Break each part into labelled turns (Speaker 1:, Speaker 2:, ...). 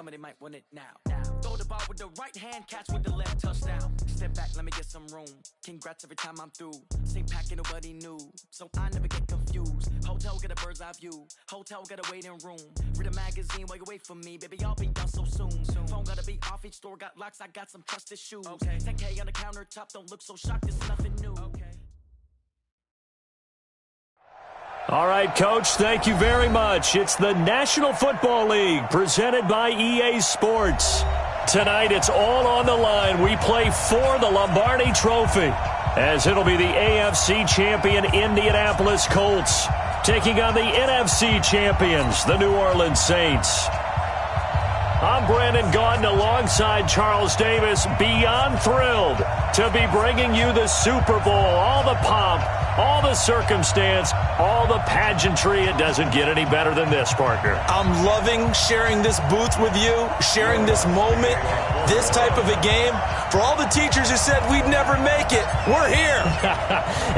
Speaker 1: me they might want it now. Throw the ball with the right hand, catch with the left, touchdown. Step back, let me get some room. Congrats every time I'm through. Same pack and nobody knew, so I never get confused. Hotel get a bird's eye view. Hotel got a waiting room. Read a magazine while you wait for me, baby. I'll be done so soon. Phone gotta be off. Each store got locks. I got some trusted shoes. 10K on the countertop. Don't look so shocked. It's nothing new.
Speaker 2: All right, Coach, thank you very much. It's the National Football League presented by EA Sports. Tonight, it's all on the line. We play for the Lombardi Trophy, as it'll be the AFC champion Indianapolis Colts taking on the NFC champions, the New Orleans Saints. I'm Brandon Gaudin alongside Charles Davis, beyond thrilled to be bringing you the Super Bowl, all the pomp, all the circumstance, all the pageantry. It doesn't get any better than this, partner.
Speaker 3: I'm loving sharing this booth with you, sharing this moment, this type of a game. For all the teachers who said we'd never make it, we're here.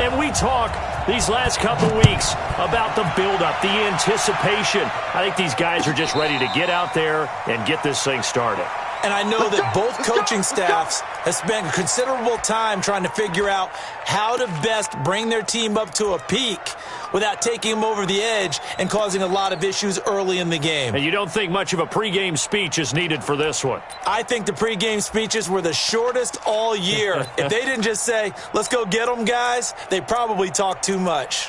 Speaker 2: And we talk these last couple weeks about the buildup, the anticipation. I think these guys are just ready to get out there and get this thing started.
Speaker 3: And I know that both coaching staffs have spent considerable time trying to figure out how to best bring their team up to a peak without taking them over the edge and causing a lot of issues early in the game.
Speaker 2: And you don't think much of a pregame speech is needed for this one?
Speaker 3: I think the pregame speeches were the shortest all year. If they didn't just say, let's go get them, guys, they probably talked too much.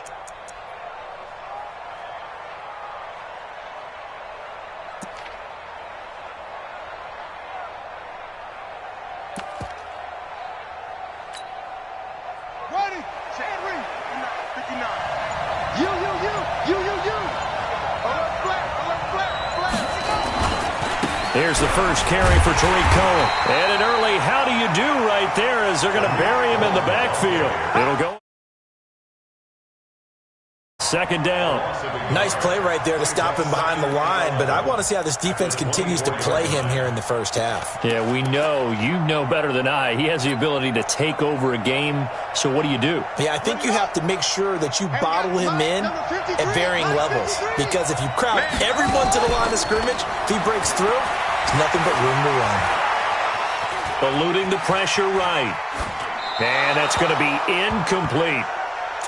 Speaker 2: Here's the first carry for Tariq Cohen. And an early how do you do right there as they're going to bury him in the backfield. It'll go. Second down.
Speaker 3: Nice play right there to stop him behind the line, but I want to see how this defense continues to play him here in the first half.
Speaker 2: Yeah, we know. You know better than I. He has the ability to take over a game, so what do you do?
Speaker 3: Yeah, I think you have to make sure that you bottle him in at varying levels, because if you crowd everyone to the line of scrimmage, if he breaks through, there's nothing but room to run.
Speaker 2: Eluding the pressure right. And that's going to be incomplete.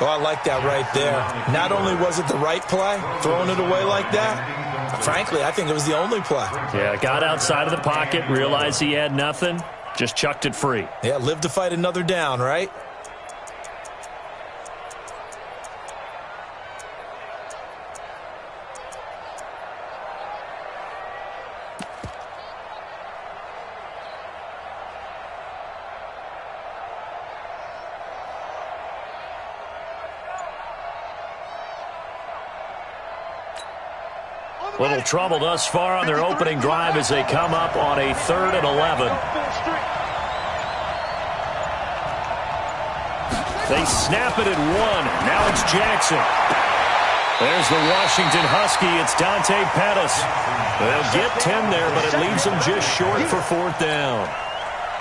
Speaker 3: Oh, I like that right there. Not only was it the right play, throwing it away like that, frankly, I think it was the only play.
Speaker 2: Yeah, got outside of the pocket, realized he had nothing, just chucked it free.
Speaker 3: Yeah, live to fight another down, right?
Speaker 2: Little trouble thus far on their opening drive as they come up on a 3rd and 11. They snap it at 1. Now it's Jackson. There's the Washington Husky. It's Dante Pettis. They'll get 10 there, but it leaves them just short for 4th down.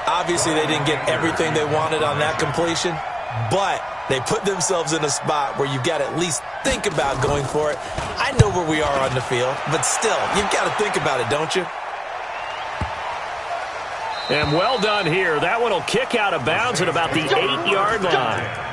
Speaker 3: Obviously, they didn't get everything they wanted on that completion, but they put themselves in a spot where you've got to at least think about going for it. I know where we are on the field, but still, you've got to think about it, don't you?
Speaker 2: And well done here. That one will kick out of bounds at about the 8-yard line.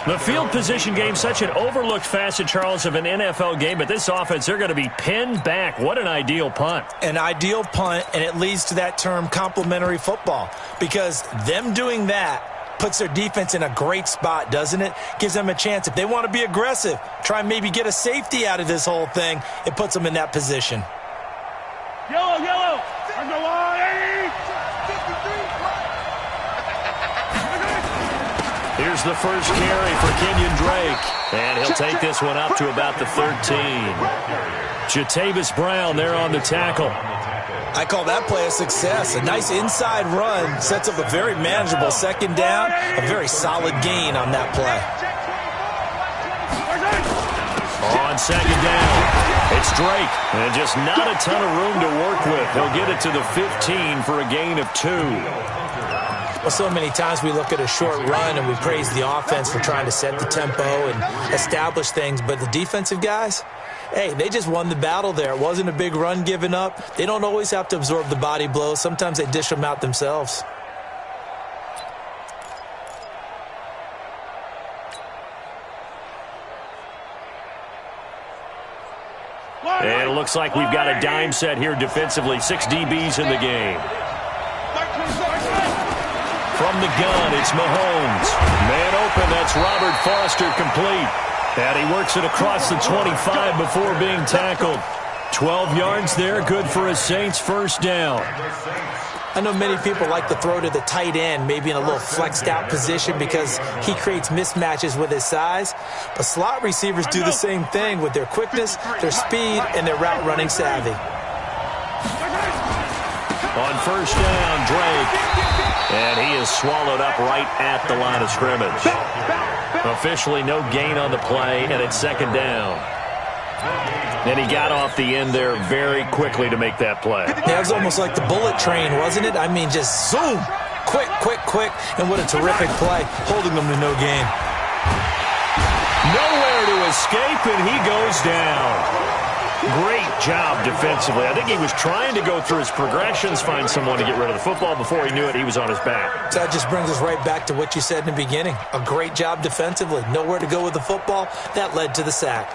Speaker 2: The field position game, such an overlooked facet, Charles, of an NFL game, but this offense, they're going to be pinned back. What an ideal punt.
Speaker 3: An ideal punt, and it leads to that term complementary football, because them doing that puts their defense in a great spot, doesn't it? Gives them a chance. If they want to be aggressive, try and maybe get a safety out of this whole thing, it puts them in that position.
Speaker 4: Yellow, yellow. On the line.
Speaker 2: Here's the first carry for Kenyon Drake. And he'll take this one up to about the 13. Jatavis Brown there on the tackle.
Speaker 3: I call that play a success. A nice inside run sets up a very manageable second down, a very solid gain on that play.
Speaker 2: On second down, it's Drake, and just not a ton of room to work with. He'll get it to the 15 for a gain of 2.
Speaker 3: Well, so many times we look at a short run and we praise the offense for trying to set the tempo and establish things, but the defensive guys, hey, they just won the battle there. It wasn't a big run given up. They don't always have to absorb the body blows. Sometimes they dish them out themselves.
Speaker 2: And it looks like we've got a dime set here defensively. 6 DBs in the game. From the gun, it's Mahomes. Man open, that's Robert Foster complete. And he works it across the 25 before being tackled. 12 yards there, good for a Saints first down.
Speaker 3: I know many people like to throw to the tight end, maybe in a little flexed out position because he creates mismatches with his size. But slot receivers do the same thing with their quickness, their speed, and their route running savvy.
Speaker 2: On first down, Drake. And he is swallowed up right at the line of scrimmage. Officially no gain on the play, and it's second down. And he got off the end there very quickly to make that play.
Speaker 3: Yeah, it was almost like the bullet train, wasn't it? I mean, just zoom. Quick, quick, quick. And what a terrific play, holding them to no gain.
Speaker 2: Nowhere to escape, and he goes down. Great job defensively. I think he was trying to go through his progressions, find someone to get rid of the football. Before he knew it, he was on his back.
Speaker 3: So that just brings us right back to what you said in the beginning. A great job defensively. Nowhere to go with the football. That led to the sack.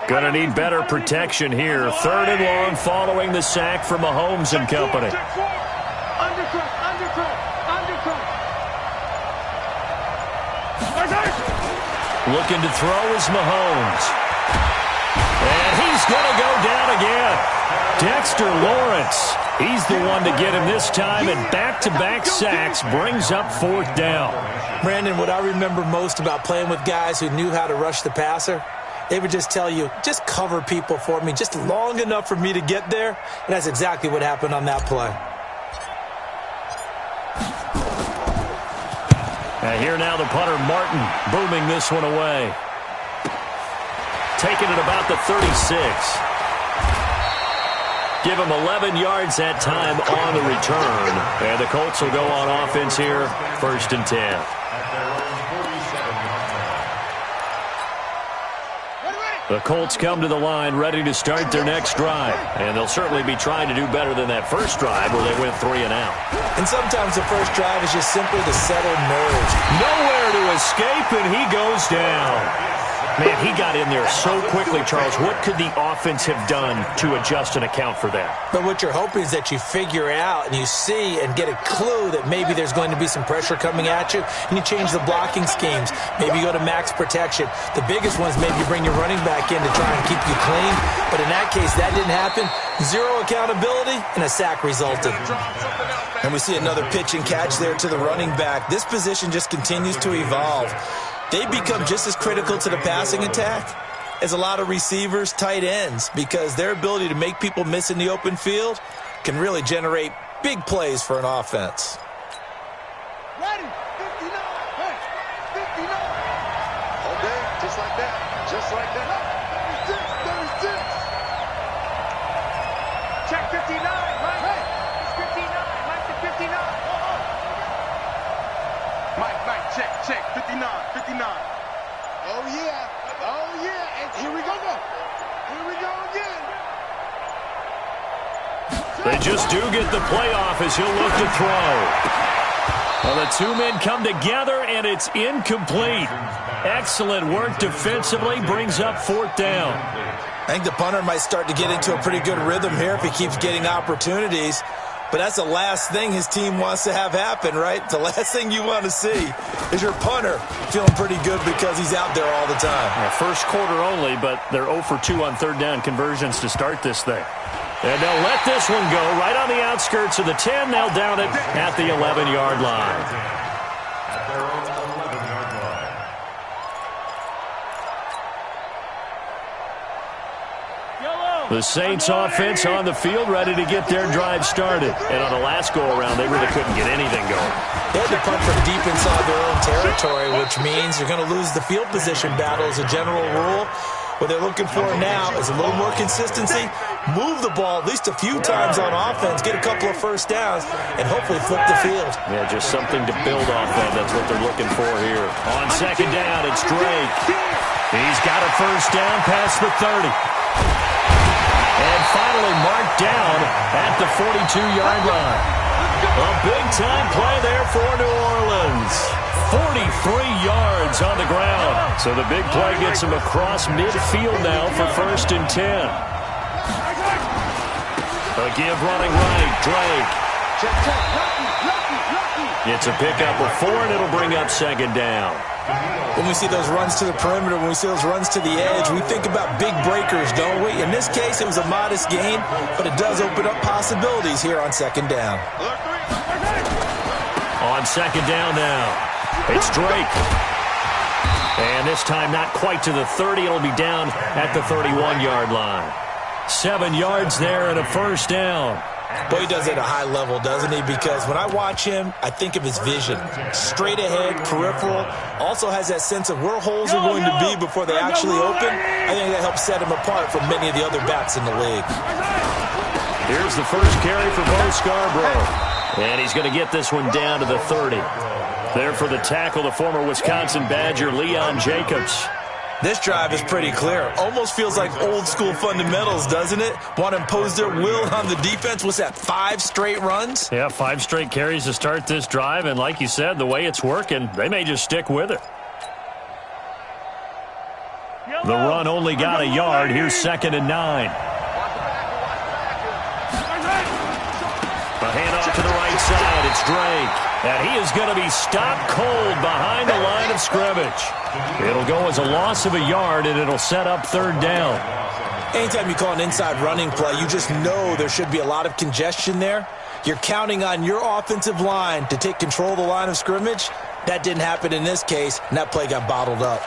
Speaker 2: Going to need better protection here. 3rd and long following the sack from Mahomes and company. Looking to throw is Mahomes. And he's going to go down again. Dexter Lawrence. He's the one to get him this time, and back-to-back sacks brings up 4th down.
Speaker 3: Brandon, what I remember most about playing with guys who knew how to rush the passer, they would just tell you, just cover people for me, just long enough for me to get there. And that's exactly what happened on that play.
Speaker 2: And here now the punter, Martin, booming this one away. Taking it about the 36. Give him 11 yards that time on the return. And the Colts will go on offense here, 1st and 10. The Colts come to the line ready to start their next drive. And they'll certainly be trying to do better than that first drive where they went 3 and out.
Speaker 3: And sometimes the first drive is just simply to settle nerves.
Speaker 2: Nowhere to escape, and he goes down. Man, he got in there so quickly, Charles. What could the offense have done to adjust and account for that?
Speaker 3: But what you're hoping is that you figure out and you see and get a clue that maybe there's going to be some pressure coming at you, and you change the blocking schemes. Maybe you go to max protection. The biggest ones, maybe you bring your running back in to try and keep you clean. But in that case, that didn't happen. 0 accountability, and a sack resulted. And we see another pitch and catch there to the running back. This position just continues to evolve. They become just as critical to the passing attack as a lot of receivers, tight ends, because their ability to make people miss in the open field can really generate big plays for an offense.
Speaker 5: Ready, 59, hey, 59. Okay, just like that, just like that. 36, 36. Check 59, right? Hey. It's 59, Mike to 59. Mike, check, 59, 59. Oh yeah, and here we go. Here we go again.
Speaker 2: They just do get the playoff as he'll look to throw. Well, the 2 men come together, and it's incomplete. Excellent work defensively, brings up 4th down.
Speaker 3: I think the punter might start to get into a pretty good rhythm here if he keeps getting opportunities. But that's the last thing his team wants to have happen, right? The last thing you want to see is your punter feeling pretty good because he's out there all the time.
Speaker 2: Yeah, first quarter only, but they're 0 for 2 on 3rd down conversions to start this thing. And they'll let this one go right on the outskirts of the 10. They'll down it at the 11-yard line.
Speaker 6: At their own 11-yard line.
Speaker 4: Yellow.
Speaker 2: The Saints offense on the field, ready to get their drive started. And on the last go-around, they really couldn't get anything going.
Speaker 3: They had to punt from deep inside their own territory, which means you're going to lose the field position battle as a general rule. What they're looking for now is a little more consistency, move the ball at least a few times on offense, get a couple of first downs, and hopefully flip the field.
Speaker 2: Yeah, just something to build off of. That's what they're looking for here. On second down, it's Drake. He's got a first down past the 30. And finally marked down at the 42-yard line. A big-time play there for New Orleans. 43 yards on the ground. So the big play gets him across midfield now for 1st and 10. A give running right, Drake. It's a pickup of 4, and it'll bring up 2nd down.
Speaker 3: When we see those runs to the perimeter, when we see those runs to the edge, we think about big breakers, don't we? In this case, it was a modest gain, but it does open up possibilities here on 2nd down.
Speaker 2: On 2nd down now, it's Drake. And this time not quite to the 30. It'll be down at the 31-yard line. 7 yards there and a first down.
Speaker 3: Boy, he does it at a high level, doesn't he? Because when I watch him, I think of his vision. Straight ahead, peripheral. Also has that sense of where holes are going to be before they actually open. I think that helps set him apart from many of the other backs in the league.
Speaker 2: Here's the first carry for Bo Scarborough. And he's going to get this one down to the 30. There for the tackle, the former Wisconsin Badger, Leon Jacobs.
Speaker 3: This drive is pretty clear. Almost feels like old-school fundamentals, doesn't it? Want to impose their will on the defense. What's that, 5 straight runs?
Speaker 2: Yeah, 5 straight carries to start this drive. And like you said, the way it's working, they may just stick with it. The run only got a yard. Here's 2nd and 9. A handoff to the right side. It's Drake. And he is going to be stopped cold behind the line of scrimmage. It'll go as a loss of a yard, and it'll set up 3rd down.
Speaker 3: Anytime you call an inside running play, you just know there should be a lot of congestion there. You're counting on your offensive line to take control of the line of scrimmage. That didn't happen in this case, and that play got bottled up.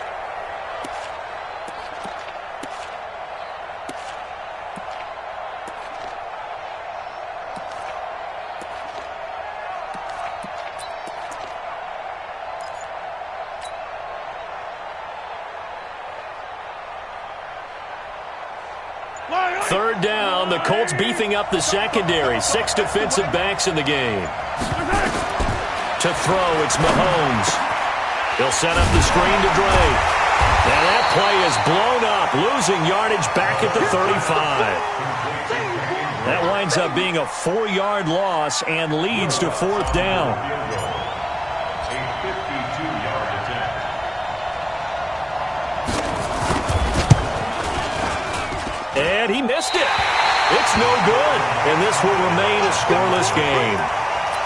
Speaker 2: Third down, the Colts beefing up the secondary. 6 defensive backs in the game. To throw, it's Mahomes. He'll set up the screen to Drake. And that play is blown up, losing yardage back at the 35. That winds up being a 4-yard loss and leads to 4th down. And he missed it. It's no good. And this will remain a scoreless game.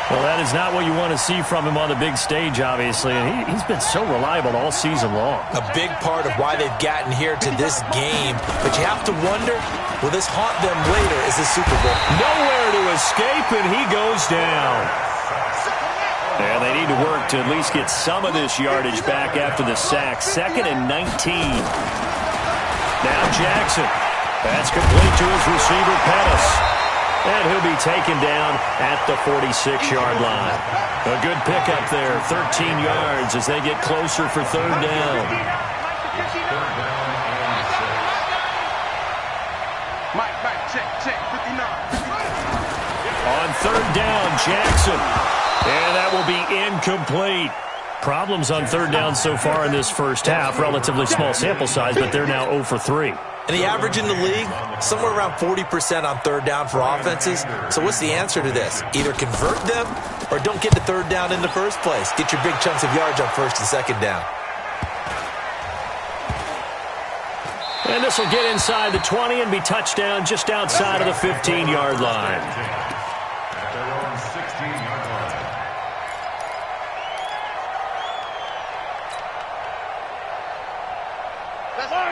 Speaker 2: Well, that is not what you want to see from him on the big stage, obviously. And he's been so reliable all season long.
Speaker 3: A big part of why they've gotten here to this game. But you have to wonder, will this haunt them later as the Super Bowl?
Speaker 2: Nowhere to escape, and he goes down. And they need to work to at least get some of this yardage back after the sack. 2nd and 19. Now Jackson. That's complete to his receiver, Pettis. And he'll be taken down at the 46-yard line. A good pickup there, 13 yards as they get closer for 3rd down.
Speaker 5: Mike, check, 59.
Speaker 2: On 3rd down, Jackson. And that will be incomplete. Problems on 3rd down so far in this first half. Relatively small sample size, but they're now 0 for 3.
Speaker 3: And the average in the league, somewhere around 40% on 3rd down for offenses. So what's the answer to this? Either convert them or don't get to 3rd down in the first place. Get your big chunks of yards on 1st and 2nd down.
Speaker 2: And this will get inside the 20 and be touchdown just outside of the 15-yard line.
Speaker 6: At their own 16-yard line.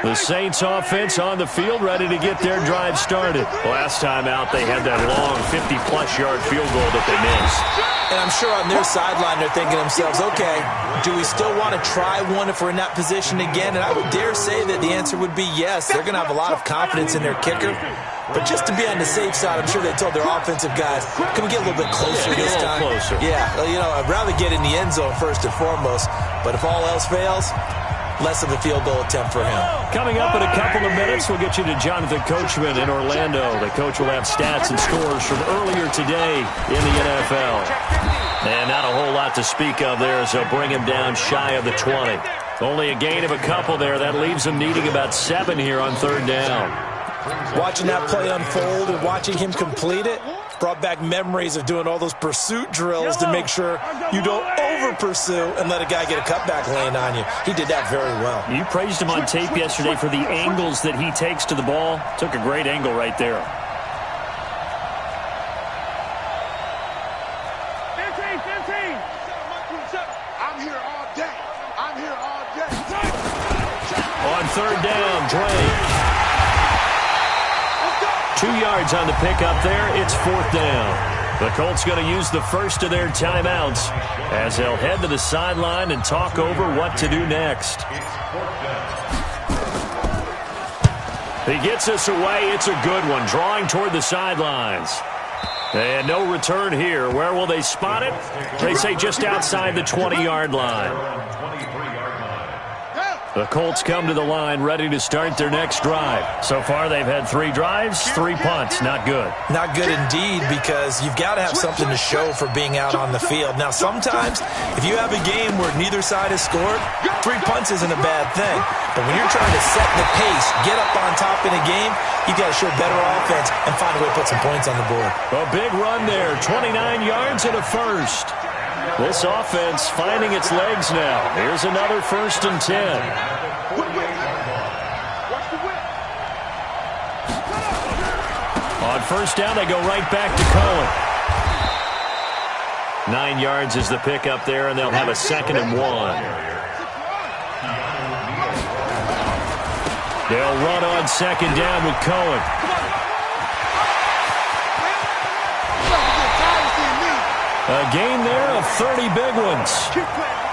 Speaker 2: The Saints offense on the field, ready to get their drive started. Last time out, they had that long 50-plus yard field goal that they missed.
Speaker 3: And I'm sure on their sideline they're thinking to themselves, okay, do we still want to try one if we're in that position again? And I would dare say that the answer would be yes. They're going to have a lot of confidence in their kicker. But just to be on the safe side, I'm sure they told their offensive guys, can we get a little bit closer this time?
Speaker 2: Closer.
Speaker 3: Yeah, I'd rather get in the end zone first and foremost. But if all else fails, less of a field goal attempt for him.
Speaker 2: Coming up in a couple of minutes, we'll get you to Jonathan Coachman in Orlando. The coach will have stats and scores from earlier today in the NFL. And not a whole lot to speak of there as they'll bring him down shy of the 20. Only a gain of a couple there. That leaves him needing about 7 here on third down.
Speaker 3: Watching that play unfold and watching him complete it brought back memories of doing all those pursuit drills to make sure you don't over-pursue and let a guy get a cutback lane on you. He did that very well.
Speaker 2: You praised him on tape yesterday for the angles that he takes to the ball. Took a great angle right there.
Speaker 5: I'm here all day. I'm here all day.
Speaker 2: On third down, Drake. 2 yards on the pickup there. It's fourth down. The Colts going to use the first of their timeouts as they'll head to the sideline and talk over what to do next. He gets us away. It's a good one. Drawing toward the sidelines. And no return here. Where will they spot it? They say just outside the 20-yard line. The Colts come to the line ready to start their next drive. So far, they've had 3 drives, 3 punts. Not good.
Speaker 3: Not good indeed, because you've got to have something to show for being out on the field. Now, sometimes, if you have a game where neither side has scored, 3 punts isn't a bad thing. But when you're trying to set the pace, get up on top in a game, you've got to show better offense and find a way to put some points on the board.
Speaker 2: A big run there, 29 yards and a first. This offense finding its legs now. Here's another 1st and 10. On first down, they go right back to Cohen. 9 yards is the pickup there, and they'll have a 2nd and 1. They'll run on 2nd down with Cohen. A gain there of 30 big ones.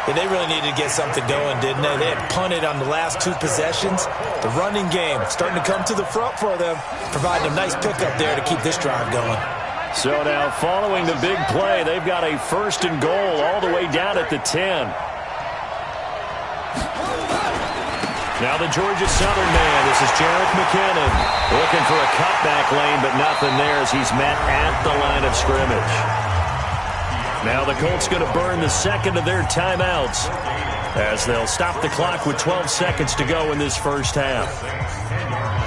Speaker 3: Yeah, they really needed to get something going, didn't they? They had punted on the last 2 possessions. The running game starting to come to the front for them, providing a nice pickup there to keep this drive going.
Speaker 2: So now following the big play, they've got a 1st and goal all the way down at the 10. Now the Georgia Southern man, this is Jarek McKinnon, looking for a cutback lane, but nothing there as he's met at the line of scrimmage. Now the Colts going to burn the 2nd of their timeouts as they'll stop the clock with 12 seconds to go in this first half.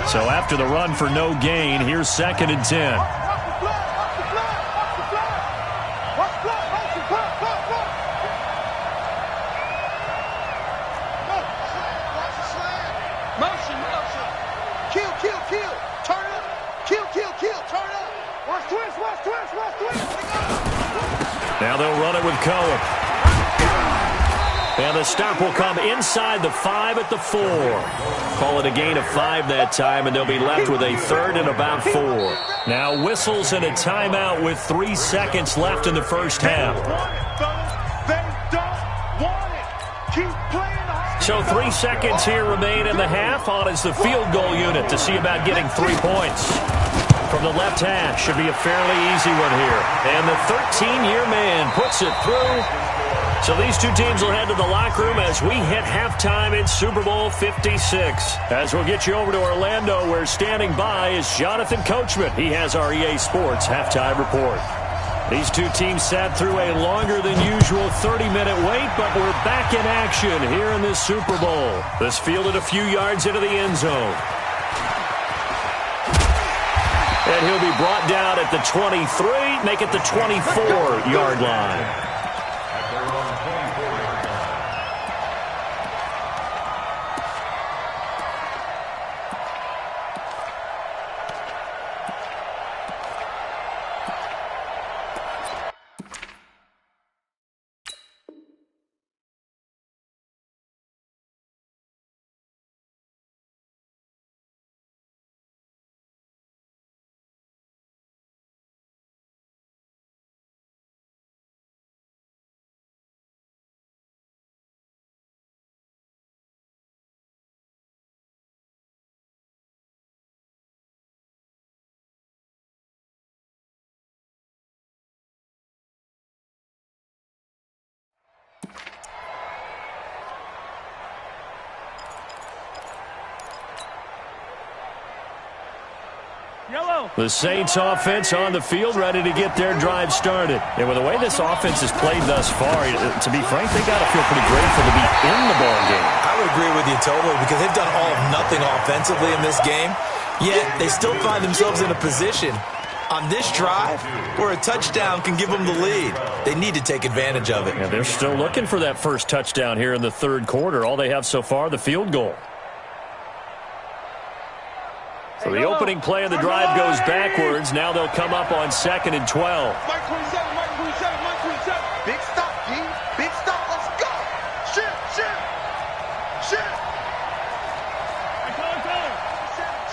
Speaker 2: So after the run for no gain, here's 2nd and 10. Now they'll run it with Cohen. And the stop will come inside the 5 at the 4. Call it a gain of 5 that time, and they'll be left with a 3rd and about 4. Now whistles and a timeout with 3 seconds left in the first half. So 3 seconds here remain in the half. On is the field goal unit to see about getting 3 points. From the left hash, should be a fairly easy one here. And the 13-year man puts it through. So these 2 teams will head to the locker room as we hit halftime in Super Bowl 56. As we'll get you over to Orlando, where standing by is Jonathan Coachman. He has our EA Sports halftime report. These 2 teams sat through a longer than usual 30-minute wait, but we're back in action here in this Super Bowl. This fielded a few yards into the end zone. And he'll be brought down at the 23, make it the 24-yard line. The Saints offense on the field ready to get their drive started. And with the way this offense has played thus far, to be frank, they got to feel pretty grateful to be in the ball game.
Speaker 3: I would agree with you totally because they've done all of nothing offensively in this game, yet they still find themselves in a position on this drive where a touchdown can give them the lead. They need to take advantage of it.
Speaker 2: And they're still looking for that first touchdown here in the third quarter. All they have so far, the field goal. So the opening play of the drive goes backwards. Now they'll come up on 2nd and 12.
Speaker 5: Mike 27, Mike 27, Mike 27. Big stop, D. Big stop. Let's go. Shit.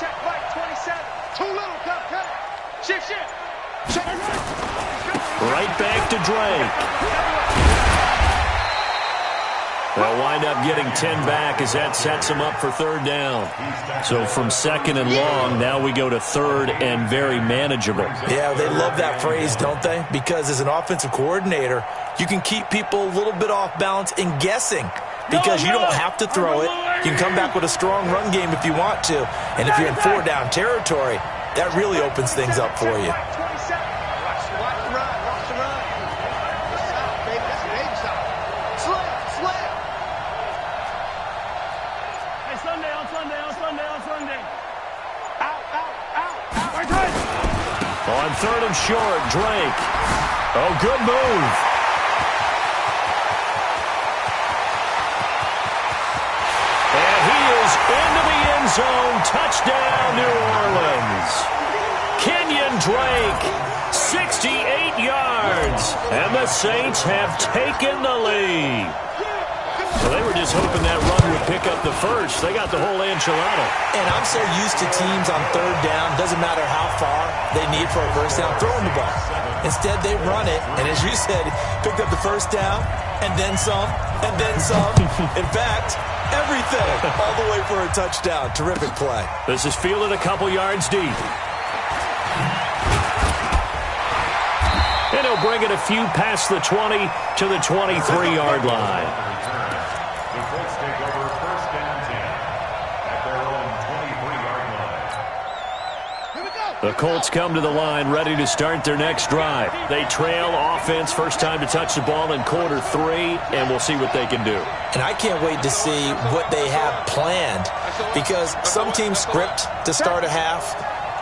Speaker 5: Check, Mike 27. Too little, cut. Shit. Check.
Speaker 2: Right back to Drake. They'll wind up getting 10 back as that sets them up for third down. So from 2nd and long, now we go to 3rd and very manageable.
Speaker 3: Yeah, they love that phrase, don't they? Because as an offensive coordinator, you can keep people a little bit off balance and guessing because you don't have to throw it. You can come back with a strong run game if you want to. And if you're in 4-down territory, that really opens things up for you.
Speaker 2: On 3rd and short, Drake. Oh, good move. And he is into the end zone. Touchdown, New Orleans. Kenyon Drake, 68 yards. And the Saints have taken the lead. Well, they were just hoping that run would pick up the first. They got the whole enchilada.
Speaker 3: And I'm so used to teams on 3rd down, doesn't matter how far they need for a first down, throwing the ball. Instead, they run it, and as you said, picked up the first down, and then some, and then some. In fact, everything, all the way for a touchdown. Terrific play.
Speaker 2: This is fielded a couple yards deep. And he'll bring it a few past the 20 to the 23-yard line.
Speaker 6: The Colts take over 1st and 10 at their own 23-yard line.
Speaker 5: Here we go.
Speaker 2: The Colts come to the line ready to start their next drive. They trail offense, first time to touch the ball in quarter 3, and we'll see what they can do.
Speaker 3: And I can't wait to see what they have planned because some teams script to start a half.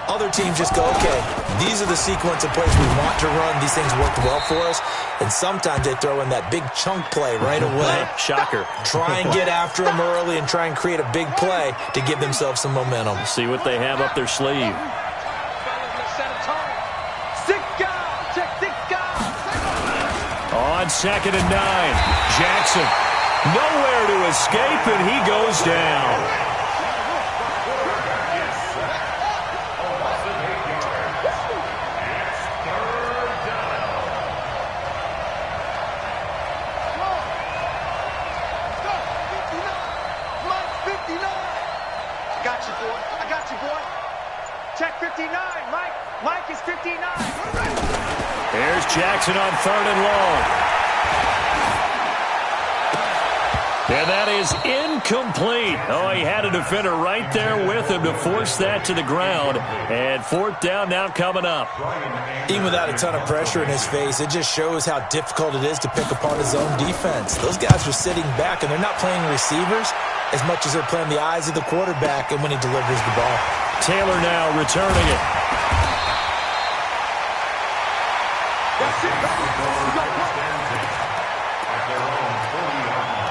Speaker 3: Other teams just go, okay, these are the sequence of plays we want to run. These things worked well for us. And sometimes they throw in that big chunk play right away.
Speaker 2: Shocker.
Speaker 3: Try and get after them early and try and create a big play to give themselves some momentum.
Speaker 2: See what they have up their sleeve. On 2nd and 9, Jackson nowhere to escape, and he goes down.
Speaker 5: Check 59, Mike. Mike is 59.
Speaker 2: There's Jackson on 3rd and long. And that is incomplete. Oh, he had a defender right there with him to force that to the ground. And 4th down now coming up.
Speaker 3: Even without a ton of pressure in his face, it just shows how difficult it is to pick apart his own defense. Those guys are sitting back, and they're not playing receivers as much as they're playing the eyes of the quarterback and when he delivers the ball.
Speaker 2: Taylor now returning it.
Speaker 5: That's it.
Speaker 6: At their own 40-yard line.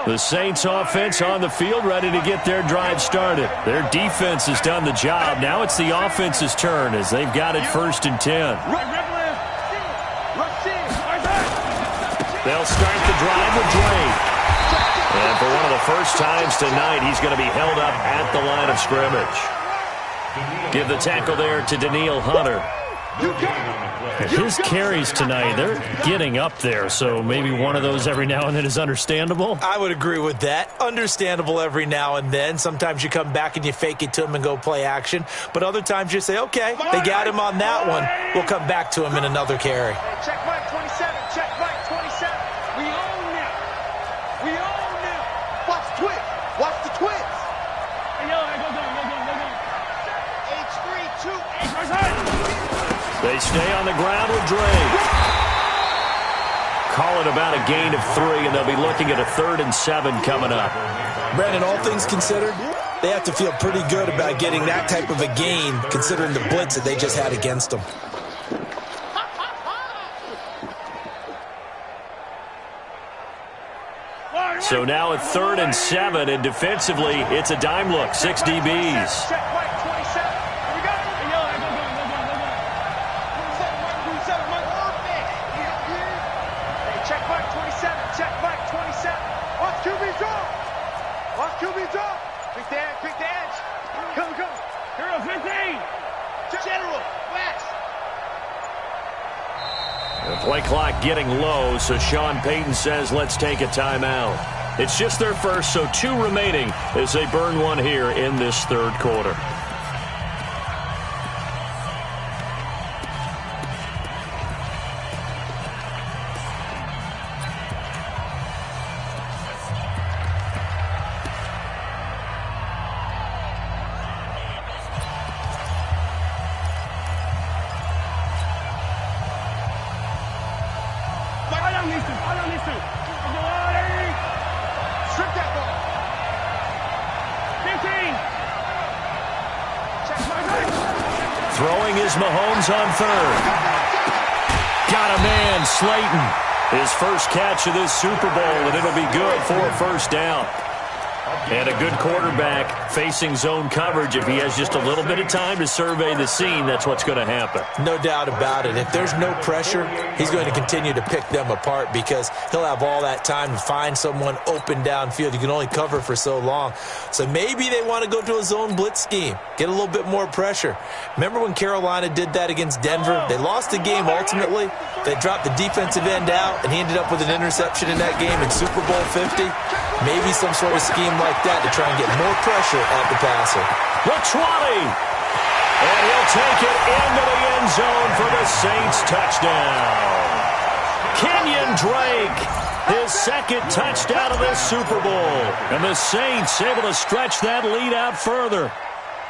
Speaker 2: The Saints offense on the field ready to get their drive started. Their defense has done the job. Now it's the offense's turn as they've got it 1st and 10. They'll start the drive with Drake. And for one of the first times tonight, he's going to be held up at the line of scrimmage. Give the tackle there to Daniil Hunter. His carries tonight, they're getting up there, so maybe one of those every now and then is understandable.
Speaker 3: I would agree with that. Understandable every now and then. Sometimes you come back and you fake it to him and go play action. But other times you say, okay, they got him on that one. We'll come back to him in another carry.
Speaker 5: Check Mike 27. Check Mike 27. We own them. We own them. Watch the twins. Watch the twins.
Speaker 4: Hey, yo, go.
Speaker 5: H3, 2, H3.
Speaker 2: They stay on the ground with Drake. Call it about a gain of 3, and they'll be looking at a 3rd and 7 coming up.
Speaker 3: Brandon, all things considered, they have to feel pretty good about getting that type of a gain, considering the blitz that they just had against them.
Speaker 2: So now at 3rd and 7, and defensively, it's a dime look, 6 DBs.
Speaker 5: Check Mike 27. We got it.
Speaker 4: Hey, yo, go.
Speaker 5: 27, Mike. Perfect. Hey, check Mike 27. Check Mike 27. Watch QB draw. Watch QB draw. Quick the edge. Come.
Speaker 4: Hero 15.
Speaker 5: General, West.
Speaker 2: The play clock getting low, so Sean Payton says, let's take a timeout. It's just their first, so 2 remaining as they burn one here in this 3rd quarter.
Speaker 5: Strip that ball. 15.
Speaker 2: Throwing is Mahomes on 3rd. Got a man, Slayton. His first catch of this Super Bowl, and it'll be good for a 1st down. And a good quarterback facing zone coverage. If he has just a little bit of time to survey the scene, that's what's going to happen.
Speaker 3: No doubt about it. If there's no pressure, he's going to continue to pick them apart because he'll have all that time to find someone open downfield. You can only cover for so long. So maybe they want to go to a zone blitz scheme, get a little bit more pressure. Remember when Carolina did that against Denver? They lost the game ultimately. They dropped the defensive end out, and he ended up with an interception in that game in Super Bowl 50. Maybe some sort of scheme like that to try and get more pressure at the passer.
Speaker 2: The 20. And he'll take it into the end zone for the Saints touchdown. Kenyon Drake, his 2nd touchdown of this Super Bowl. And the Saints able to stretch that lead out further.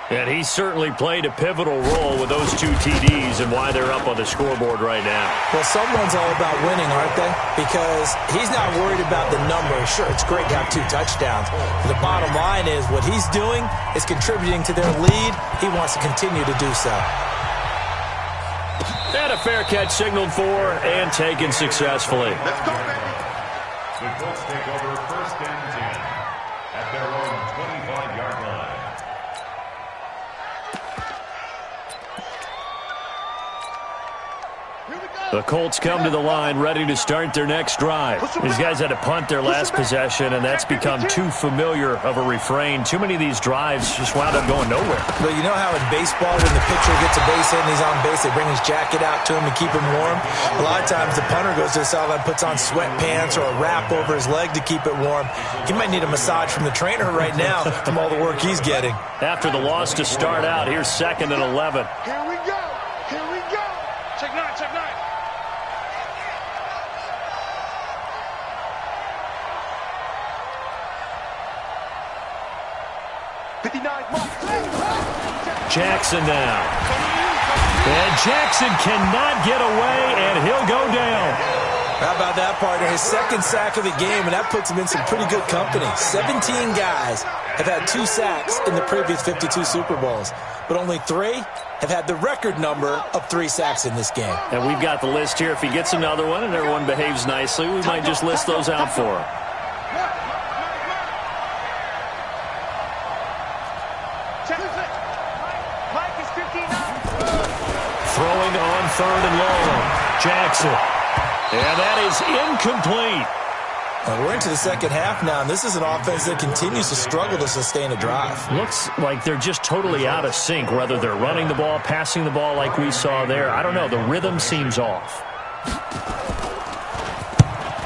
Speaker 2: And he certainly played a pivotal role with those 2 TDs and why they're up on the scoreboard right now.
Speaker 3: Well, someone's all about winning, aren't they? Because he's not worried about the number. Sure, it's great to have 2 touchdowns. But the bottom line is what he's doing is contributing to their lead. He wants to continue to do so.
Speaker 2: And a fair catch signaled for and taken successfully.
Speaker 5: Let's go, baby.
Speaker 6: The Colts take over 1st and 10 at their own 25-yard line.
Speaker 2: The Colts come to the line ready to start their next drive. These guys had to punt their last possession, and that's become too familiar of a refrain. Too many of these drives just wound up going nowhere.
Speaker 3: But you know how in baseball, when the pitcher gets a base hit and he's on base, they bring his jacket out to him to keep him warm? A lot of times the punter goes to the sideline, puts on sweatpants or a wrap over his leg to keep it warm. He might need a massage from the trainer right now from all the work he's getting.
Speaker 2: After the loss to start out, here's 2nd and 11.
Speaker 5: Here we go. Here we go. Check 9. 59 mark.
Speaker 2: Jackson now. And Jackson cannot get away, and he'll go down.
Speaker 3: How about that, partner? His 2nd sack of the game, and that puts him in some pretty good company. 17 guys have had 2 sacks in the previous 52 Super Bowls, but only 3 have had the record number of 3 sacks in this game.
Speaker 2: And we've got the list here. If he gets another one and everyone behaves nicely, we might just list those out for him.
Speaker 5: Mike is 59.
Speaker 2: Throwing on 3rd and long. Jackson. And that is incomplete.
Speaker 3: And we're into the second half now, and this is an offense that continues to struggle to sustain a drive.
Speaker 2: Looks like they're just totally out of sync, whether they're running the ball, passing the ball like we saw there. I don't know. The rhythm seems off.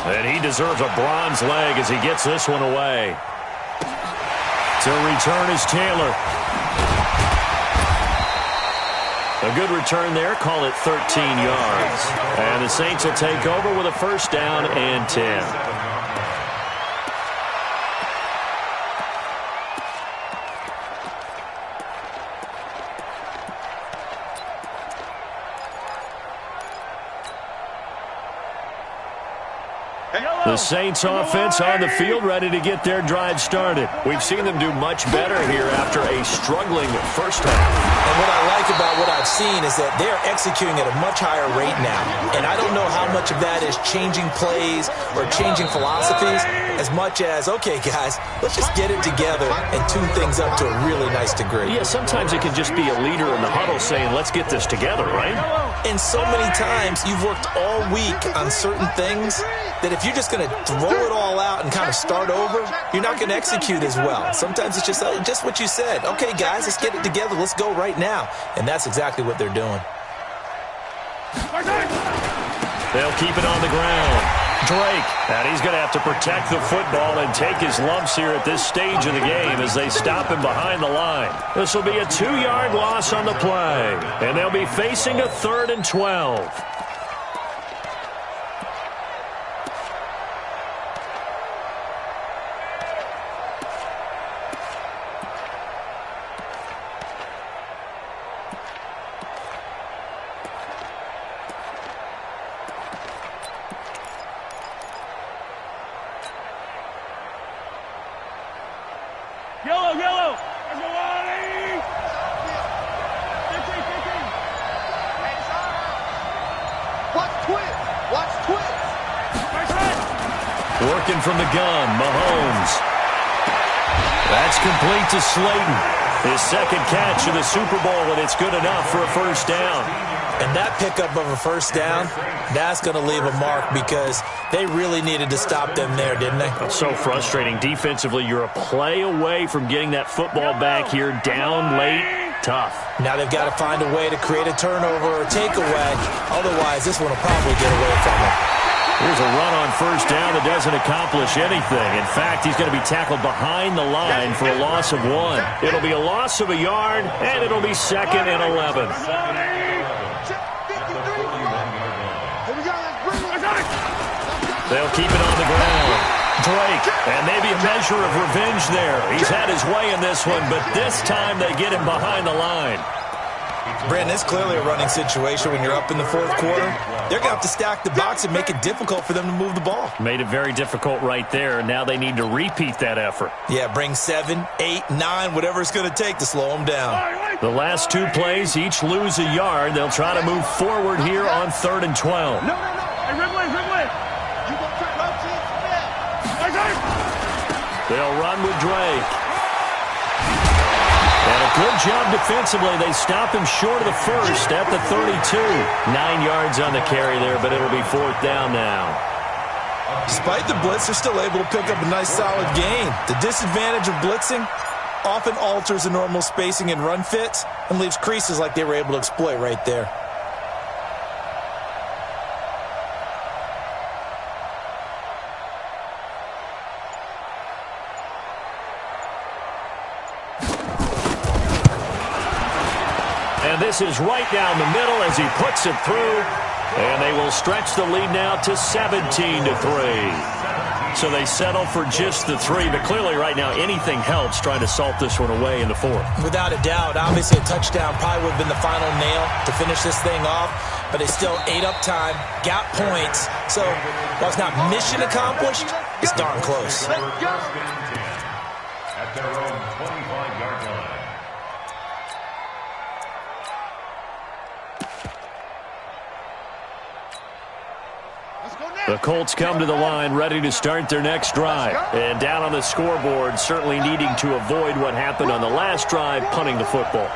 Speaker 2: And he deserves a bronze leg as he gets this one away. To return is Taylor. A good return there. Call it 13 yards. And the Saints will take over with a first down and 10. The Saints offense on the field, ready to get their drive started. We've seen them do much better here after a struggling first half.
Speaker 3: And what I like about what I've seen is that they're executing at a much higher rate now. And I don't know how much of that is changing plays or changing philosophies as much as, okay, guys, let's just get it together and tune things up to a really nice degree.
Speaker 2: Yeah, sometimes it can just be a leader in the huddle saying, let's get this together, right?
Speaker 3: And so many times you've worked all week on certain things that if you're just going to throw it all out and kind of start over, you're not going to execute as well. Sometimes it's just what you said. Okay, guys, let's get it together. Let's go right now. And that's exactly what they're doing.
Speaker 2: They'll keep it on the ground. Drake, and he's going to have to protect the football and take his lumps here at this stage of the game as they stop him behind the line. This will be a 2-yard loss on the play, and they'll be facing a 3rd and 12.
Speaker 4: Yellow. Watch twist.
Speaker 2: Working from the gun, Mahomes. That's complete to Slayton. His second catch of the Super Bowl, and it's good enough for a first down.
Speaker 3: And that pickup of a first down, that's going to leave a mark because they really needed to stop them there, didn't they?
Speaker 2: It's so frustrating. Defensively, you're a play away from getting that football back here down late. Tough.
Speaker 3: Now they've got to find a way to create a turnover or takeaway. Otherwise, this one will probably get away from them.
Speaker 2: Here's a run on first down that doesn't accomplish anything. In fact, he's going to be tackled behind the line for a loss of 1. It'll be a loss of a yard, and it'll be 2nd and 11. They'll keep it on the ground. Drake, and maybe a measure of revenge there. He's had his way in this one, but this time they get him behind the line.
Speaker 3: Brandon, it's clearly a running situation when you're up in the 4th quarter. They're going to have to stack the box and make it difficult for them to move the ball.
Speaker 2: Made it very difficult right there. Now they need to repeat that effort.
Speaker 3: Yeah, bring 7, 8, 9, whatever it's going to take to slow them down.
Speaker 2: The last 2 plays each lose a yard. They'll try to move forward here on 3rd and 12.
Speaker 4: No. Hey, Ridley. You go try
Speaker 2: They'll run with Drake. And a good job defensively. They stop him short of the first at the 32. 9 yards on the carry there, but it'll be 4th down now.
Speaker 3: Despite the blitz, they're still able to pick up a nice solid gain. The disadvantage of blitzing often alters the normal spacing and run fits and leaves creases like they were able to exploit right there.
Speaker 2: This is right down the middle as he puts it through, and they will stretch the lead now to 17-3. So they settle for just the 3, but clearly right now anything helps trying to salt this one away in the 4th.
Speaker 3: Without a doubt, obviously a touchdown probably would have been the final nail to finish this thing off, but they still ate up time, got points. So while it's not mission accomplished, it's darn close.
Speaker 6: At their own 25-yard line.
Speaker 2: The Colts come to the line ready to start their next drive. And down on the scoreboard, certainly needing to avoid what happened on the last drive, punting the football.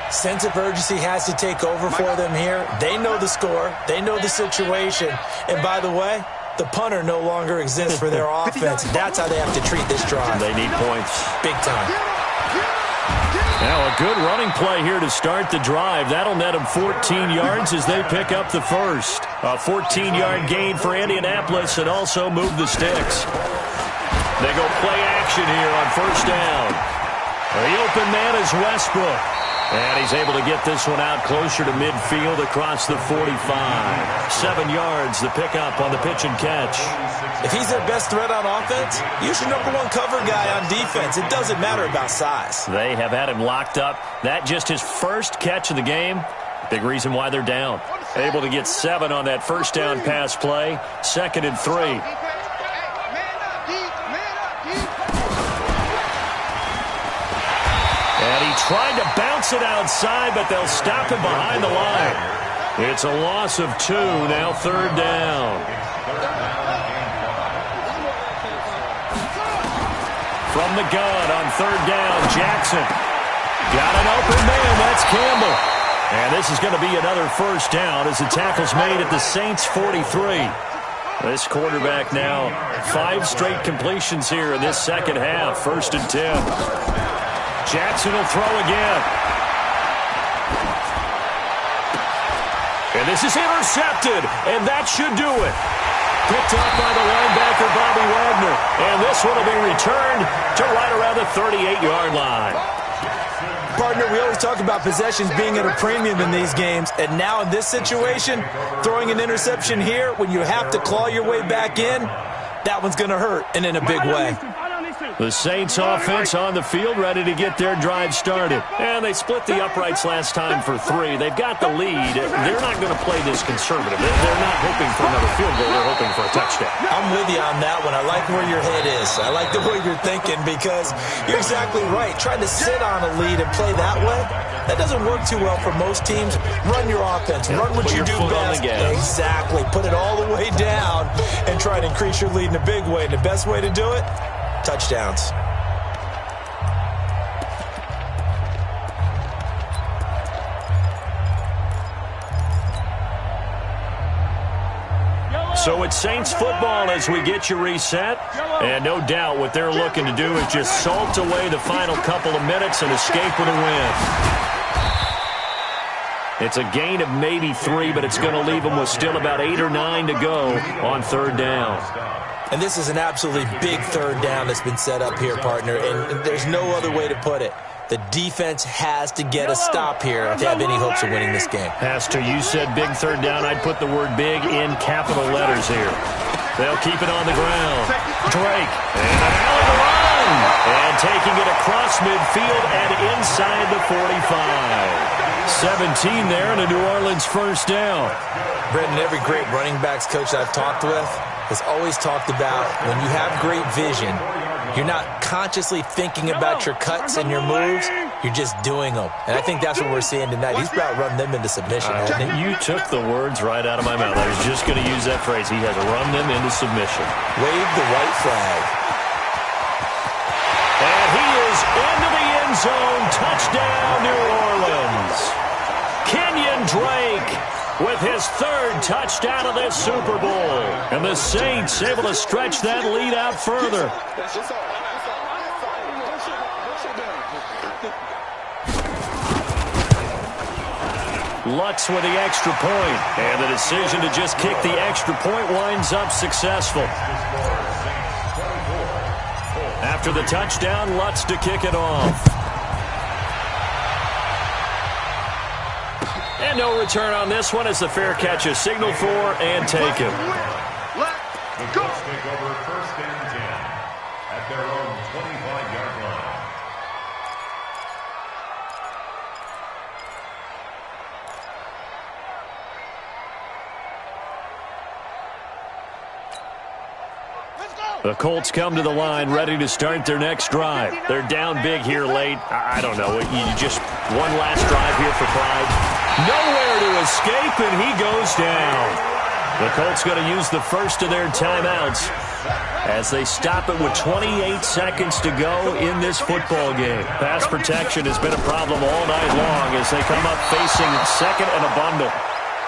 Speaker 3: Sense of urgency has to take over for them here. They know the score. They know the situation. And by the way, The punter no longer exists for their offense. That's how they have to treat this drive.
Speaker 2: They need points.
Speaker 3: Big time.
Speaker 2: Now a good running play here to start the drive. That'll net them 14 yards as they pick up the first. A 14-yard gain for Indianapolis and also move the sticks. They go play action here on first down. The open man is Westbrook. And he's able to get this one out closer to midfield across the 45. 7 yards, the pickup on the pitch and catch.
Speaker 3: If he's their best threat on offense, use your #1 cover guy on defense. It doesn't matter about size.
Speaker 2: They have had him locked up. That just his first catch of the game. Big reason why they're down. Able to get 7 on that first down pass play. 2nd and 3. And he tried to bounce it outside, but they'll stop him behind the line. It's a loss of 2, now 3rd down. From the gun on 3rd down, Jackson. Got an open man, that's Campbell. And this is going to be another first down as the tackle's made at the Saints' 43. This quarterback now 5 straight completions here in this second half, 1st and 10. Jackson will throw again. And this is intercepted, and that should do it. Picked up by the linebacker, Bobby Wagner. And this one will be returned to right around the 38-yard line.
Speaker 3: Partner, we always talk about possessions being at a premium in these games, and now in this situation, throwing an interception here when you have to claw your way back in, that one's going to hurt, and in a big way.
Speaker 2: The Saints offense on the field, ready to get their drive started. And they split the uprights last time for 3. They've got the lead. They're not going to play this conservative. They're not hoping for another field goal. They're hoping for a touchdown.
Speaker 3: I'm with you on that one. I like where your head is. I like the way you're thinking because you're exactly right. Trying to sit on a lead and play that way, that doesn't work too well for most teams. Run your offense. Run what you do best. Exactly. Put it all the way down and try to increase your lead in a big way. And the best way to do it, touchdowns.
Speaker 2: So it's Saints football as we get you reset. And no doubt what they're looking to do is just salt away the final couple of minutes and escape with a win. It's a gain of maybe 3, but it's going to leave them with still about 8 or 9 to go on 3rd down.
Speaker 3: And this is an absolutely big 3rd down that's been set up here, partner, and there's no other way to put it. The defense has to get a stop here if they have any hopes of winning this game.
Speaker 2: Has to. You said big 3rd down. I'd put the word big in capital letters here. They'll keep it on the ground. Drake. And an alley to run. And taking it across midfield and inside the 45. 17 there and a New Orleans first down.
Speaker 3: Brendan, every great running backs coach I've talked with has always talked about when you have great vision, you're not consciously thinking about your cuts and your moves. You're just doing them. And I think that's what we're seeing tonight. He's about running them into submission, hasn't he?
Speaker 2: You took the words right out of my mouth. I was just going to use that phrase. He has run them into submission.
Speaker 3: Wave the white flag.
Speaker 2: And he is into the end zone. Touchdown, New Orleans. Kenyon Drake with his 3rd touchdown of this Super Bowl. And the Saints able to stretch that lead out further. Lutz with the extra point. And the decision to just kick the extra point winds up successful. After the touchdown, Lutz to kick it off. And no return on this one as the fair catch is signaled for and taken.
Speaker 6: The Colts take over 1st and 10 at their own 25-yard line.
Speaker 2: The Colts come to the line ready to start their next drive. They're down big here late. I don't know. You just one last drive here for pride. Nowhere to escape, and he goes down. The Colts going to use the first of their timeouts as they stop it with 28 seconds to go in this football game. Pass protection has been a problem all night long as they come up facing 2nd and a bundle.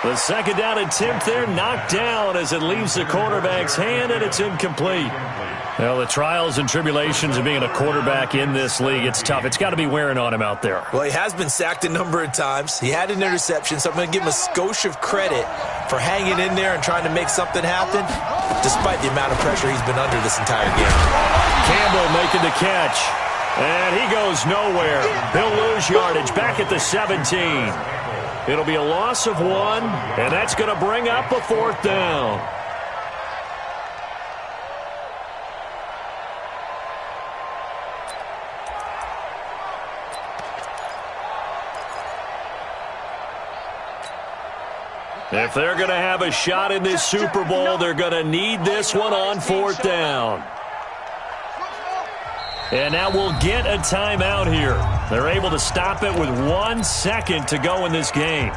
Speaker 2: The second down attempt there knocked down as it leaves the quarterback's hand, and it's incomplete. Well, the trials and tribulations of being a quarterback in this league, it's tough. It's got to be wearing on him out there.
Speaker 3: Well, he has been sacked a number of times. He had an interception, so I'm going to give him a skosh of credit for hanging in there and trying to make something happen, despite the amount of pressure he's been under this entire game.
Speaker 2: Campbell making the catch, and he goes nowhere. He'll lose yardage back at the 17. It'll be a loss of 1, and that's going to bring up a 4th down. If they're going to have a shot in this Super Bowl, they're going to need this one on 4th down. And now we'll get a timeout here. They're able to stop it with 1 second to go in this game.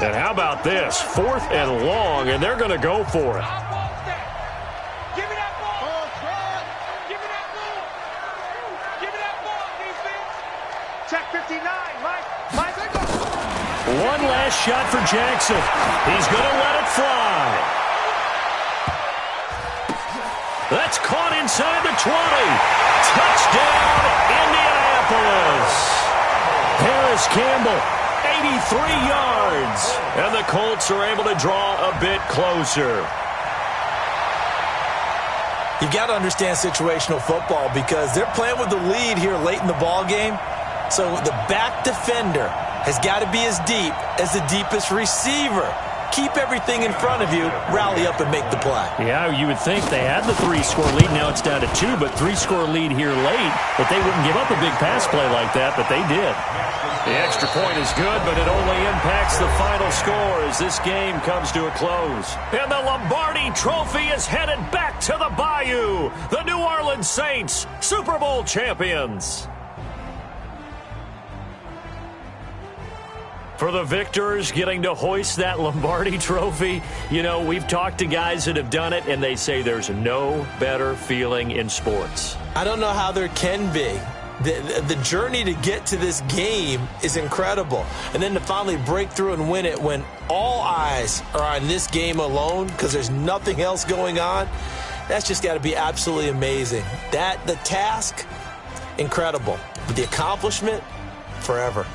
Speaker 2: And how about this? 4th and long, and they're going to go for it. One last shot for Jackson. He's going to let it fly. That's caught inside the 20. Touchdown, Indianapolis. Harris Campbell, 83 yards. And the Colts are able to draw a bit closer.
Speaker 3: You've got to understand situational football because they're playing with the lead here late in the ball game. So the back defender has got to be as deep as the deepest receiver. Keep everything in front of you, rally up and make the play.
Speaker 2: Yeah, you would think they had the 3-score lead. Now it's down to 2, but 3-score lead here late. But they wouldn't give up a big pass play like that, but they did. The extra point is good, but it only impacts the final score as this game comes to a close. And the Lombardi Trophy is headed back to the Bayou. The New Orleans Saints, Super Bowl champions. For the victors getting to hoist that Lombardi Trophy, you know, we've talked to guys that have done it, and they say there's no better feeling in sports.
Speaker 3: I don't know how there can be. The journey to get to this game is incredible. And then to finally break through and win it when all eyes are on this game alone because there's nothing else going on, that's just got to be absolutely amazing. The task, incredible. But the accomplishment, forever.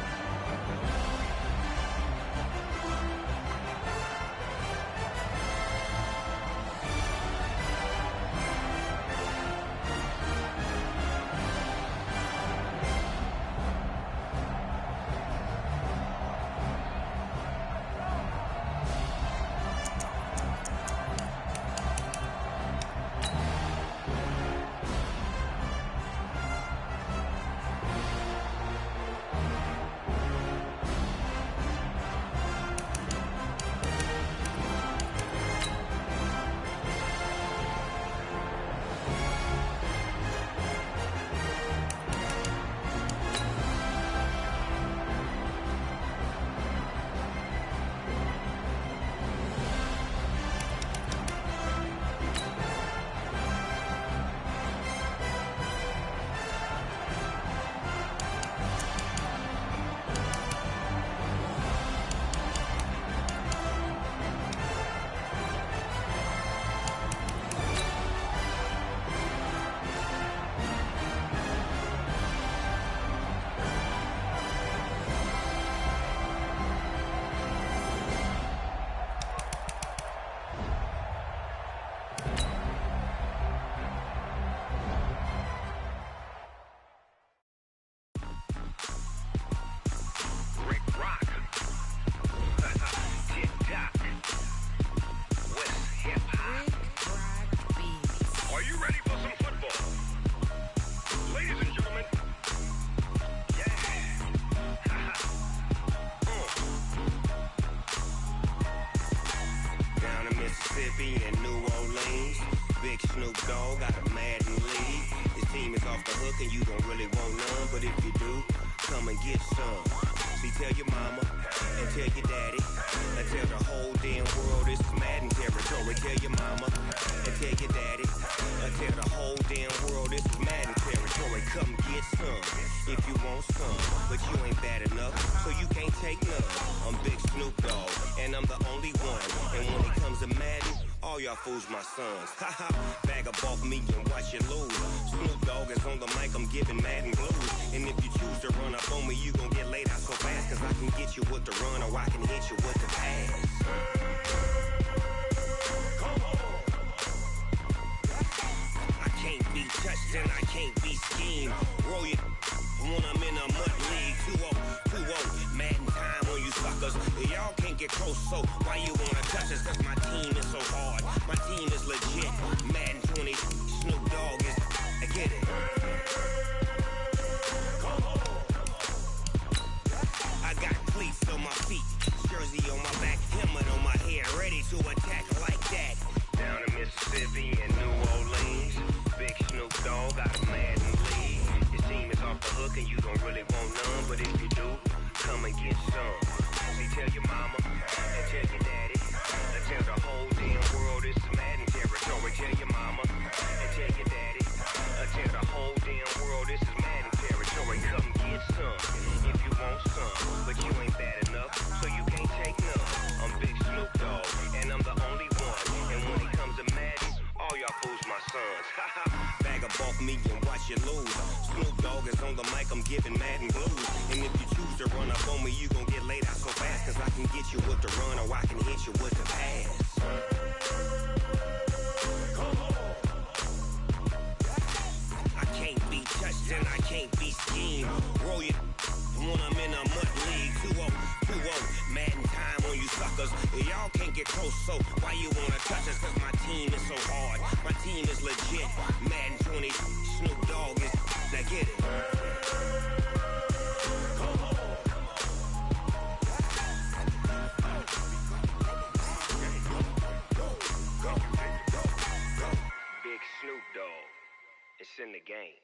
Speaker 7: Mississippi and New Orleans. Big Snoop Dogg got a Madden league. This team is off the hook and you don't really want none, but if you do, come and get some. See, tell your mama and tell your daddy and tell the whole damn world this is Madden territory. Tell your mama and tell your daddy and tell the whole damn world this is Madden territory. Come get some if you want some, but you ain't bad enough, so you can't take none. I'm Big Snoop Dogg, and I'm the only one. And when it comes to Madden, all y'all fools my sons. Haha, bag up off me and watch you lose. Snoop Dogg is on the mic, I'm giving Madden blues. And if you choose to run up on me, you gon' get laid out so fast, cause I can get you with the run or I can hit you with the pass. I can't be touched and I can't be schemed. Roll you when I'm in a mud league. 2-0, Madden time on you suckers. Y'all can't get close, so why you wanna touch us? Cause my team is so hard, my team is legit. Madden 20, Snoop Dogg is, I get it. I got cleats on my feet, jersey on my back, helmet on my head, ready to attack like that. Down in Mississippi and New Orleans, Big Snoop Dogg got a Madden lead. Your team is off the hook and you don't really want none, but if you do, come and get some. See, tell your mama and tell your daddy and tell the whole damn world this is Madden territory. Tell your mama and tell your daddy and tell the whole damn world this is Madden territory. Come get some if you want some, but you ain't bad enough, so you can't take none. I'm Big Snoop Dogg, and I'm the only one. And when it comes to Madden, all y'all fools my sons. Bag up off me and watch you lose. Snoop Dogg is on the mic, I'm giving Madden blues. And if you choose to run up on me, you gon' get laid out so fast, cause I can get you with the run or I can hit you with the pass. I can't be touched and I can't be schemed. Roll you when I'm in a mud league. 2-0, Madden time on you suckers. Y'all can't get close, so why you wanna touch us? Cause my team is so hard, my team is legit. Madden 20, Snoop Dogg is, now get it. Big Snoop Dogg, it's in the game.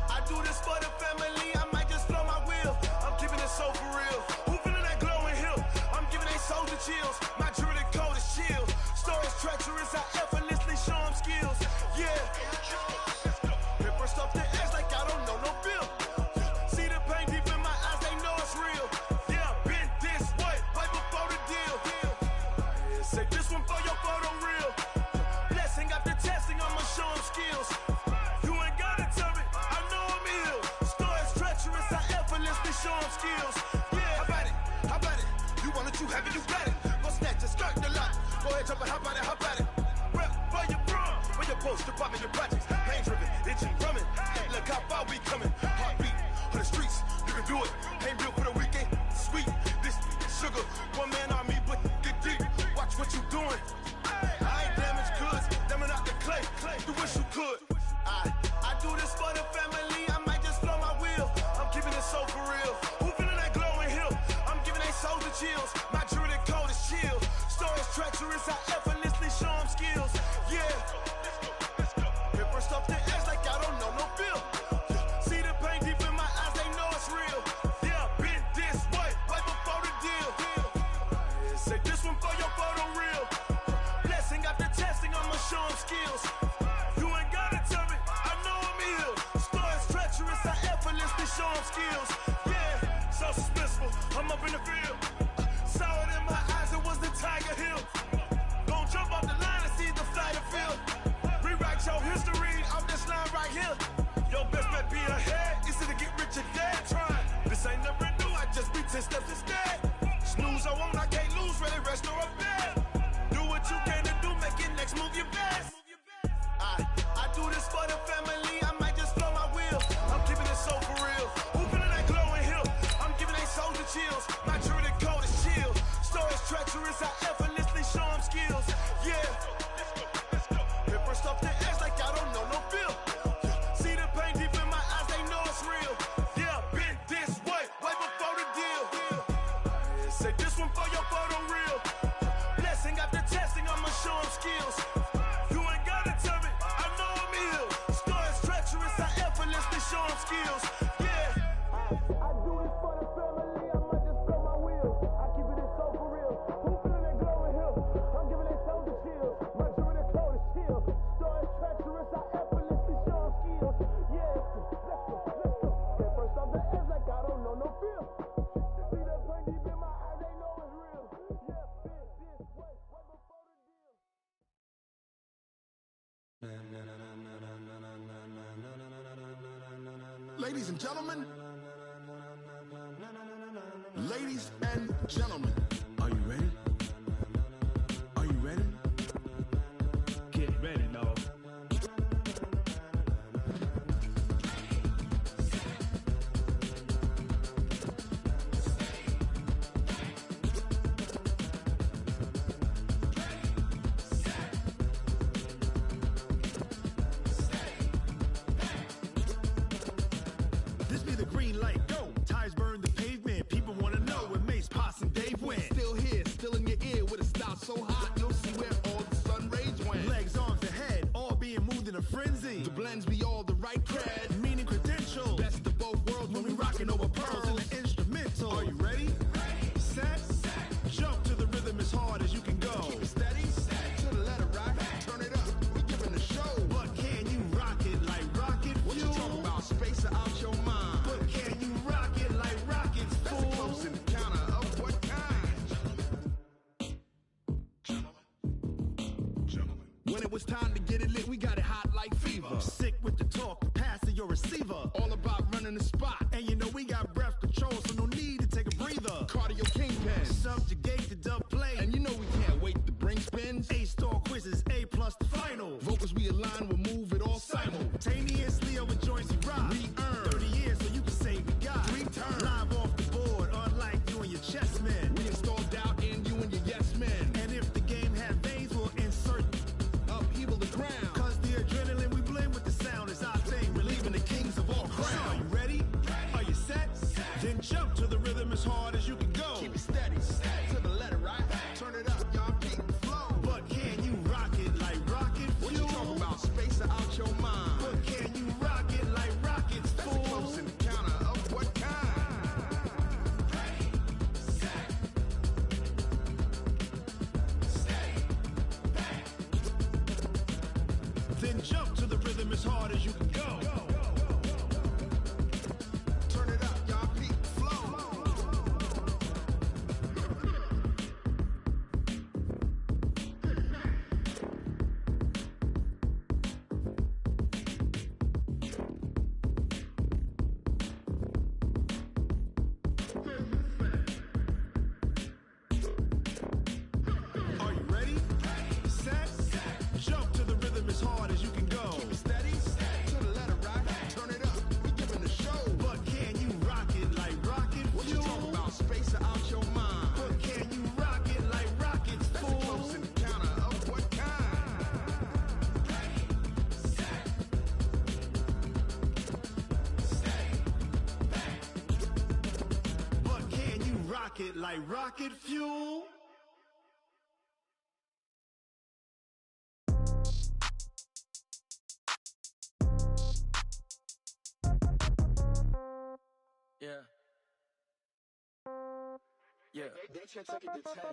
Speaker 8: I do this for the family, I might just blow my wheel. I'm keeping it so for real. Who feeling that glowing hill? I'm giving they soldier chills. My jewelry code is chill. Stories treacherous, I effortlessly show them skills. Yeah. Paper stuff the edge like I don't know no bill. See the pain deep in my eyes, they know it's real. Yeah, been this way, way before the deal. Say this one for your photo real. Blessing after testing, I'ma show them skills. Show them skills. Yeah, how about it? How about it? You want it, you have it, you got it. Go snatch it, skirt the lot. Go ahead, jump it, how about it? How about it? Rep where you from? Where you post, the poppin' your projects. Pain driven, itching, drumming. Hey, look how far we coming. Heartbeat on the streets, you can do it. Ain't built for the weekend. Sweet, this sugar. One man army, but get deep. Watch what you doing. I ain't damaged goods, them are not the clay. You wish you could. I do this for the family. I might just blow my wheel. I'm keeping it so for real. Who feeling that glowing hill? I'm giving they soldier chills. My jewelry code is chill. Stories treacherous, I effortlessly show them skills. Yeah. Paper stuff the edge like I don't know no bill. See the pain deep in my eyes, they know it's real. Yeah, been this way, way before the deal. Say this one for your photo real. Blessing after testing, I'ma show them skills. You ain't gotta tell me, I know I'm ill. Stories treacherous, I effortlessly show them skills. Yeah, so suspenseful, I'm up in the field. Saw it in my eyes, it was the Tiger Hill. Gon' jump off the line and see the flight of field. Rewrite your history off this line right here. Your best bet be ahead, easy to get rich or dead trying. This ain't never new, I just be 10 steps instead. Snooze I won't, I can't lose, ready, rest or a bed. Do what you can to do, make it next move your best. I do this for the family, I might just blow my wheel. I'm keeping it so for real. Who feeling that glowing hill? I'm giving they soldier chills. My jewelry code is chill. Stories treacherous, I effortlessly show them skills. Yeah. Paper stuff the edge like I don't know no bill. See the pain deep in my eyes, they know it's real. Yeah, been this way, way before the deal. skills. Yeah.
Speaker 9: I do this for the family, I might just blow my wheels. I keep it so for real. Who feeling that glowing hill? I'm giving it soldier chills. My jewelry the coldest chill. Story treacherous, I effortlessly show them skills. Yeah, let's go. Get first off the edge like I don't know no feel. See that pain deep in my eyes, they know it's real. Yeah, this way, right before the deal.
Speaker 8: Ladies and gentlemen, ladies and gentlemen, are you ready? Are you ready?
Speaker 4: Get ready, dog.
Speaker 8: This be the green light, go. Tires burn the pavement. People wanna know where Mace, Poss, and Dave went. Still here, still in your ear with a style so hot, you'll see where all the sun rays went. Legs, arms, and head, all being moved in a frenzy. The blends be all the right cred, meaning credentials. Best of both worlds when we rockin' over pearls in the instrumental. Are you ready? Set, jump to the rhythm as hard as you can go. Keep it steady, to the letter right. Turn it up, we giving the show. But can you rock it like rocket fuel? What you talking about? Space out your mind. But can you rock it like rockets, fool? That's a close encounter of what kind? Gentlemen. When it was time to get it lit, we got it hot like fever. Sick with the talk, pass to your receiver. All about running the spot. And you know we got breath control, so no need to take a breather. Cardio kingpin. Subjugate the dub play. And you know we can't wait to bring spins. A-star quizzes, A+ the final. Vocals we align, we'll move it all simultaneously over joints we rock. We earn 30 years so you can say we got 3 turns. Live off the board, unlike you and your chess men. We install doubt in you and your yes men. And if the game had veins, we'll insert upheaval the ground. Cause the adrenaline we blend with the sound is our thing, relieving the kings of all crowns. So are you ready? Are you set? Then jump to the rhythm as hard as you can go. Keep it steady, to the letter right. Turn it up, y'all keep the flow. But can you rock it like rocket fuel? What you talking about? Space out your mind. But can you rock it like rockets, fool? That's a close encounter of what kind? Ready, set, stay back. Then jump to the rhythm as hard as you can go. Turn it up, y'all keep the flow. Are you ready? Set, jump to the rhythm as hard as you can go. Keep it steady, to the letter right. Turn it up, we giving the show. But can you rock it like rocket fuel? What you talking about? Space out your mind. But can you rock it like rockets, fool? That's a close encounter of what kind? Ready, set, stay back. But can you rock it like rocket fuel?
Speaker 1: Yeah. Yeah.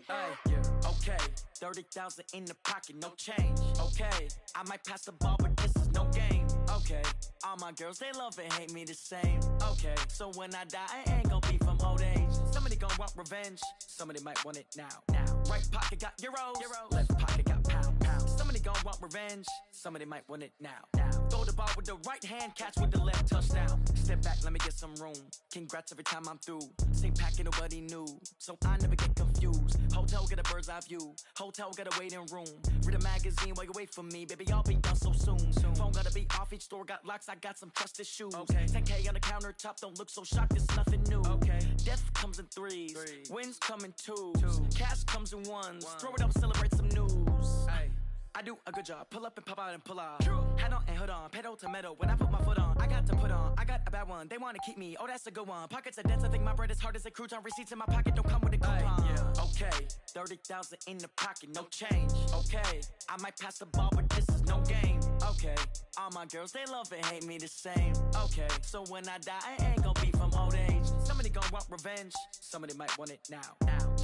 Speaker 1: Hey, yeah. Okay. 30,000 in the pocket, no change. Okay. I might pass the ball, but this is no game. Okay. All my girls, they love and hate me the same. Okay. So when I die, I ain't gonna be from old age. Somebody gonna want revenge. Somebody might want it now. Right pocket got euros. Left pocket got pounds. Somebody gonna want revenge. Somebody might want it now. Throw the ball with the right hand, catch with the left, touchdown. Step back, let me get some room. Congrats every time I'm through. Same packet, nobody new. So I never get confused. Hotel get a bird's eye view. Hotel get a waiting room. Read a magazine while you wait for me. Baby, I'll be done so soon. Phone gotta be off, each store got locks. I got some trusted shoes. Okay. 10K on the countertop, don't look so shocked, it's nothing new. Okay. Death comes in threes. Wins come in twos. Cash comes in ones. Throw it up, celebrate some news. Ay. I do a good job, pull up and pop out and pull off. Hat on and hood on, pedal to metal. When I put my foot on, I got to put on. I got a bad one, they wanna keep me. Oh, that's a good one. Pockets are dense, I think my bread is hard as a crouton. Receipts in my pocket don't come with a coupon. Yeah. Okay, 30,000 in the pocket, no change. Okay, I might pass the ball, but this is no game. Okay. Okay, all my girls, they love and hate me the same. Okay, so when I die, I ain't gonna be from old age. Somebody gonna want revenge, somebody might want it now.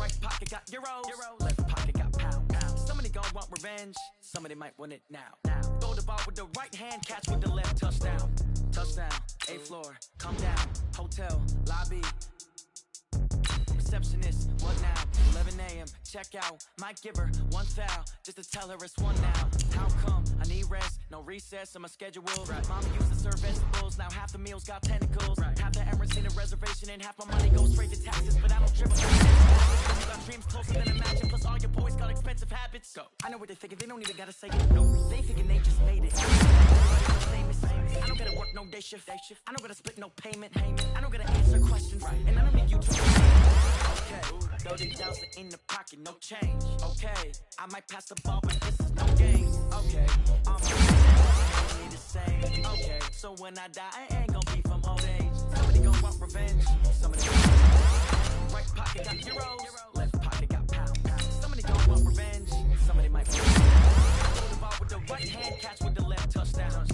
Speaker 1: Right pocket got euros, left pocket got pound. Somebody gonna want revenge, somebody might want it now. Throw the ball with the right hand, catch with the left, touchdown. Touchdown, 8th floor, come down, hotel, lobby. Receptionist, what now? 11 a.m., check out. Might give her one foul, just to tell her it's one now. How come? I need rest, no recess on my schedule. Mama used to serve vegetables, now half the meals got tentacles. Half the Emirates in a reservation and half my money goes straight to taxes, but I don't trip on you got dreams closer than imagine, plus all your boys got expensive habits. Go. I know what they're thinking, they don't even gotta say it. No, they thinking they just made it. I don't gotta work no day shift. I don't gotta split no payment. I don't gotta answer questions, and I don't need you to. Okay, 30,000 in the pocket, no change. Okay, I might pass the ball, but this is no game. Okay, I'm me the same. Okay, so when I die, I ain't gonna be from old age. Somebody gonna want revenge. Somebody right pocket got euros, left pocket got pound. Somebody gonna want revenge. Somebody might throw the ball with the right hand, catch with the left, touchdown.